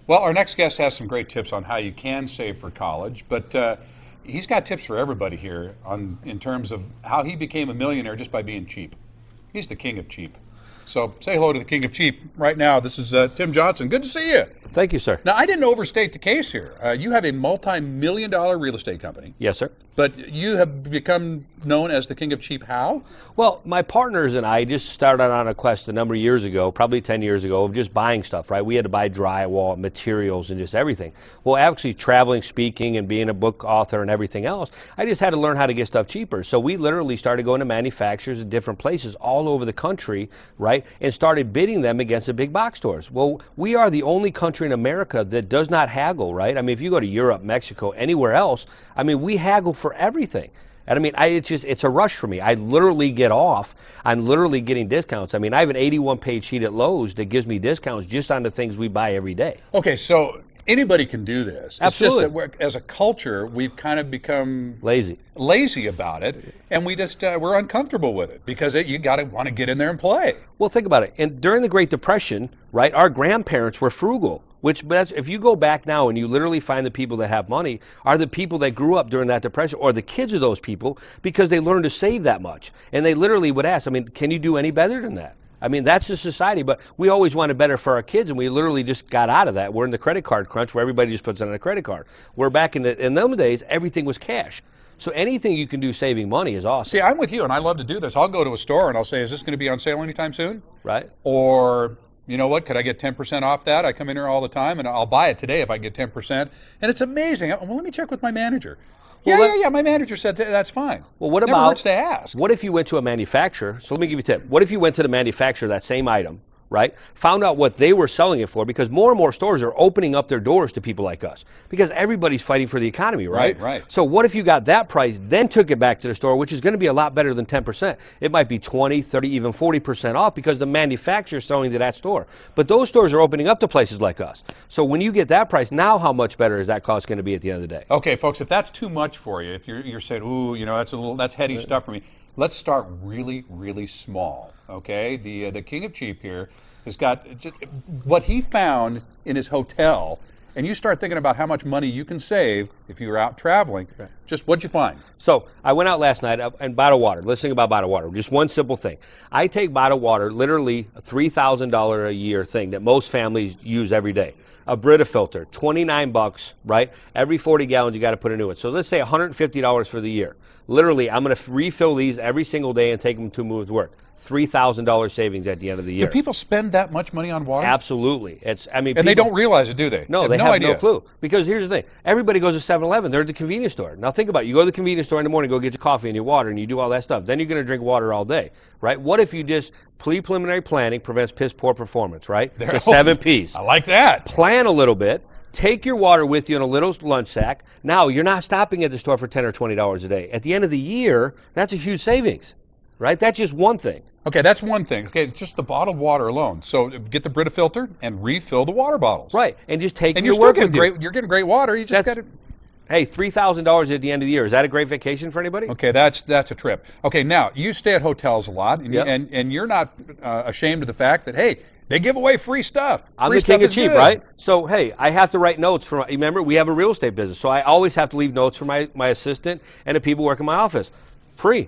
Well, our next guest has some great tips on how you can save for college, but he's got tips for everybody here in terms of how he became a millionaire just by being cheap. He's the king of cheap. So say hello to the king of cheap right now. This is Tim Johnson. Good to see you. Thank you, sir. Now, I didn't overstate the case here. You have a multi-million-dollar real estate company. Yes, sir. But you have become known as the king of cheap. How? Well, my partners and I just started on a quest a number of years ago, probably 10 years ago, of just buying stuff, right? We had to buy drywall, materials, and just everything. Well, actually traveling, speaking, and being a book author and everything else, I just had to learn how to get stuff cheaper. So we literally started going to manufacturers in different places all over the country, right? And started bidding them against the big box stores. Well, we are the only country in America that does not haggle, right? I mean, if you go to Europe, Mexico, anywhere else, I mean, we haggle for everything. And I mean, it's a rush for me. I literally get off. I'm literally getting discounts. I mean, I have an 81-page sheet at Lowe's that gives me discounts just on the things we buy every day. Okay, so anybody can do this. Absolutely. It's just that as a culture, we've kind of become lazy about it, and we just we're uncomfortable with it because you got to want to get in there and play. Well, think about it. And during the Great Depression, right, our grandparents were frugal. If you go back now and you literally find the people that have money are the people that grew up during that depression, or the kids of those people, because they learned to save that much. And they literally would ask, I mean, can you do any better than that? I mean, that's just society, but we always wanted better for our kids, and we literally just got out of that. We're in the credit card crunch where everybody just puts it on a credit card. We're back in those days, everything was cash. So anything you can do saving money is awesome. See, I'm with you, and I love to do this. I'll go to a store and I'll say, is this going to be on sale anytime soon? Right. Or, you know what, could I get 10% off that? I come in here all the time, and I'll buy it today if I get 10%. And it's amazing. Well, let me check with my manager. Well, yeah, my manager said that's fine. Well, what Never about, hurts to ask. What if you went to a manufacturer? So let me give you a tip. What if you went to the manufacturer of that same item, right? Found out what they were selling it for, because more and more stores are opening up their doors to people like us, because everybody's fighting for the economy, right? Right. So what if you got that price, then took it back to the store, which is going to be a lot better than 10%. It might be 20, 30, even 40% off because the manufacturer's selling to that store. But those stores are opening up to places like us. So when you get that price, now how much better is that cost going to be at the end of the day? Okay, folks, if that's too much for you, if you're saying, ooh, you know, that's heady stuff for me, let's start really, really small, okay? The king of cheap here has got just what he found in his hotel, and you start thinking about how much money you can save if you were out traveling. Right. Just what'd you find? So I went out last night and bottled water. Let's think about bottled water. Just one simple thing. I take bottled water, literally a $3,000 a year thing that most families use every day. A Brita filter, $29, right? Every 40 gallons you got to put a new one. So let's say $150 for the year. Literally, I'm going to refill these every single day and take them to move to work. $3,000 savings at the end of the year. Do people spend that much money on water? Absolutely. And they don't realize it, do they? No, they have no clue. Because here's the thing. Everybody goes to 7-Eleven. They're at the convenience store. Now think about it. You go to the convenience store in the morning, go get your coffee and your water, and you do all that stuff. Then you're going to drink water all day, right? What if you just preliminary planning prevents piss poor performance, right? The 7 Ps. I like that. Plan a little bit. Take your water with you in a little lunch sack. Now, you're not stopping at the store for $10 or $20 a day. At the end of the year, that's a huge savings, right? That's just one thing. Okay, that's one thing. Okay, just the bottled water alone. So get the Brita filter and refill the water bottles. Right, and just take and your you're work still with getting you. You're getting great water. You just got to. Hey, $3,000 at the end of the year. Is that a great vacation for anybody? Okay, that's a trip. Okay, now you stay at hotels a lot, and Yep. and you're not ashamed of the fact that hey, they give away free stuff. I'm Free the king stuff of cheap, is good. right? So, hey, I have to write notes for, remember, we have a real estate business, so I always have to leave notes for my assistant and the people working in my office. Free,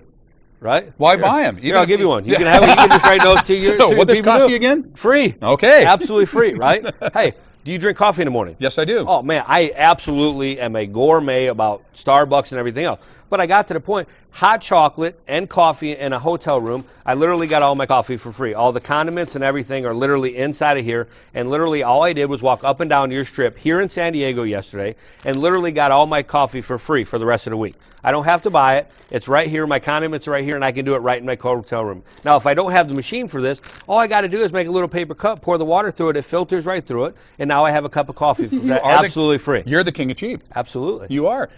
right? Why buy them? Here, I'll give you one. You can just write notes to your What does people coffee do. again? Free. Okay. Absolutely free, right? Hey, do you drink coffee in the morning? Yes, I do. Oh, man, I absolutely am a gourmet about Starbucks and everything else. But I got to the point, hot chocolate and coffee in a hotel room, I literally got all my coffee for free. All the condiments and everything are literally inside of here. And literally all I did was walk up and down your strip here in San Diego yesterday and literally got all my coffee for free for the rest of the week. I don't have to buy it. It's right here. My condiments are right here, and I can do it right in my hotel room. Now, if I don't have the machine for this, all I got to do is make a little paper cup, pour the water through it, it filters right through it, and now I have a cup of coffee for that absolutely free. You're the king of cheap. Absolutely. You are.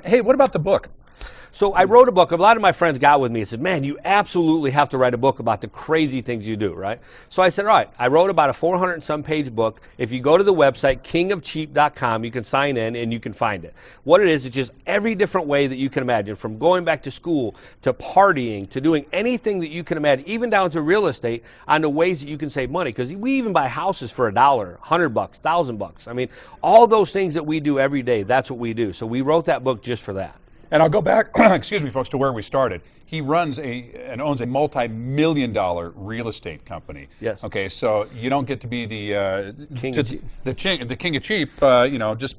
Hey, what about the book? So I wrote a book. A lot of my friends got with me and said, man, you absolutely have to write a book about the crazy things you do, right? So I said, all right. I wrote about a 400 and some page book. If you go to the website, kingofcheap.com, you can sign in and you can find it. What it is just every different way that you can imagine, from going back to school, to partying, to doing anything that you can imagine, even down to real estate, on the ways that you can save money. Because we even buy houses for $1, $100, $1,000. I mean, all those things that we do every day, that's what we do. So we wrote that book just for that. And I'll go back, excuse me, folks, to where we started. He runs and owns a multi-million-dollar real estate company. Yes. Okay, so you don't get to be the King of cheap. the king of cheap, you know, just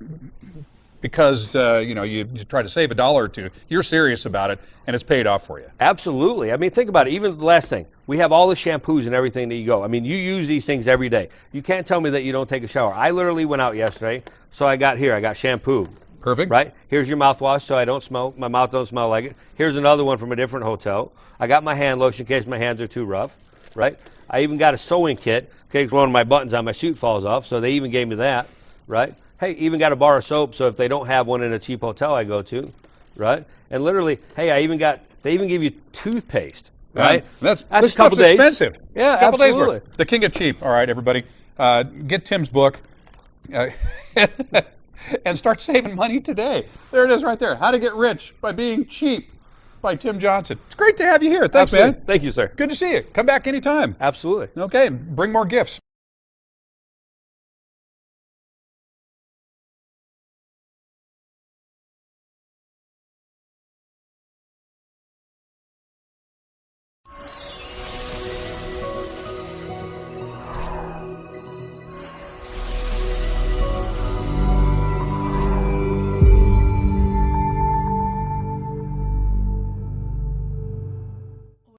because you know you try to save $1 or $2. You're serious about it, and it's paid off for you. Absolutely. I mean, think about it. Even the last thing, we have all the shampoos and everything that you go. I mean, you use these things every day. You can't tell me that you don't take a shower. I literally went out yesterday, so I got shampoo. Perfect. Right? Here's your mouthwash so I don't smell, my mouth don't smell like it. Here's another one from a different hotel. I got my hand lotion in case my hands are too rough. Right? I even got a sewing kit in case one of my buttons on my suit falls off, so they even gave me that. Right? Hey, even got a bar of soap, so if they don't have one in a cheap hotel I go to. Right? And literally, hey, they even give you toothpaste. Right? That's a couple days. Expensive. Yeah, a couple absolutely. Days worth. The King of Cheap. All right, everybody. Get Tim's book. And start saving money today. There it is right there. How to Get Rich by Being Cheap by Tim Johnson. It's great to have you here. Thanks, Absolutely. man. Thank you, sir. Good to see you. Come back anytime. Absolutely. Okay, bring more gifts.